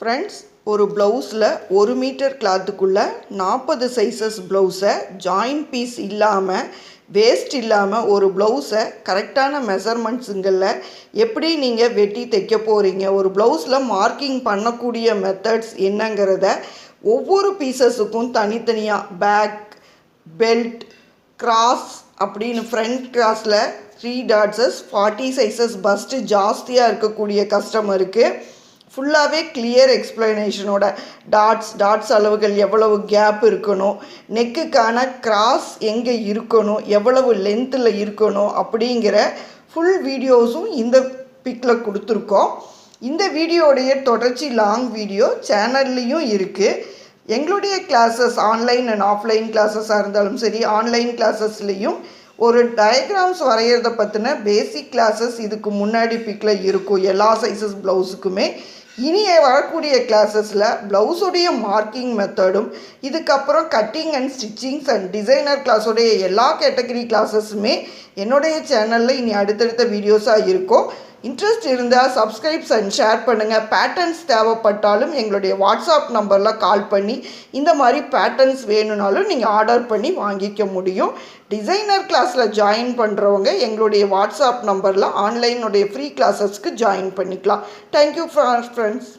Friends, ஒரு ப்ளவுஸில் 1 metre கிளாத்துக்குள்ளே 40 sizes ப்ளவுஸை ஜாயின் பீஸ் இல்லாமல் வேஸ்ட் இல்லாமல் ஒரு ப்ளவுஸை கரெக்டான மெஷர்மெண்ட்ஸுங்களில் எப்படி நீங்கள் வெட்டி தைக்க போகிறீங்க, ஒரு ப்ளவுஸில் மார்க்கிங் பண்ணக்கூடிய மெத்தட்ஸ் என்னங்கிறத ஒவ்வொரு பீசஸுக்கும் தனித்தனியாக பேக், பெல்ட், கிராஸ் அப்படின்னு ஃப்ரண்ட் கிராஸில் 3 டாட்ஸஸ் 40 சைஸஸ் பஸ்ட்டு ஜாஸ்தியாக இருக்கக்கூடிய கஸ்டமருக்கு ஃபுல்லாகவே கிளியர் எக்ஸ்ப்ளனேஷனோட டாட்ஸ் அளவுகள் எவ்வளவு கேப் இருக்கணும், நெக்குக்கான கிராஸ் எங்கே இருக்கணும், எவ்வளவு லென்த்தில் இருக்கணும் அப்படிங்கிற ஃபுல் வீடியோஸும் இந்த பிக்கில் கொடுத்துருக்கோம். இந்த வீடியோடைய தொடர்ச்சி லாங் வீடியோ சேனல்லையும் இருக்குது. எங்களுடைய கிளாஸஸ் ஆன்லைன் அண்ட் ஆஃப்லைன் கிளாஸஸாக இருந்தாலும் சரி, ஆன்லைன் கிளாஸஸ்லேயும் ஒரு டயக்ராம்ஸ் வரைகிறத பற்றின பேசிக் கிளாஸஸ் இதுக்கு முன்னாடி பிக்கில் இருக்கும் எல்லா சைஸஸ் ப்ளவுஸுக்குமே. இனி வரக்கூடிய கிளாஸஸில் ப்ளவுஸுடைய மார்க்கிங் மெத்தடும், இதுக்கப்புறம் cutting and stitchings and designer கிளாஸுடைய எல்லா கேட்டகரி கிளாஸஸுமே என்னுடைய சேனலில் இனி அடுத்தடுத்த வீடியோஸாக இருக்கும். இன்ட்ரெஸ்ட் இருந்தால் சப்ஸ்கிரைப்ஸ் அண்ட் ஷேர் பண்ணுங்கள். பேட்டர்ன்ஸ் தேவைப்பட்டாலும் எங்களுடைய வாட்ஸ்அப் நம்பரில் கால் பண்ணி இந்த மாதிரி பேட்டர்ன்ஸ் வேணும்னாலும் நீங்கள் ஆர்டர் பண்ணி வாங்கிக்க முடியும். டிசைனர் கிளாஸில் ஜாயின் பண்ணுறவங்க எங்களுடைய வாட்ஸ்அப் நம்பரில் ஆன்லைனுடைய ஃப்ரீ கிளாஸஸ்க்கு ஜாயின் பண்ணிக்கலாம். Thank you friends.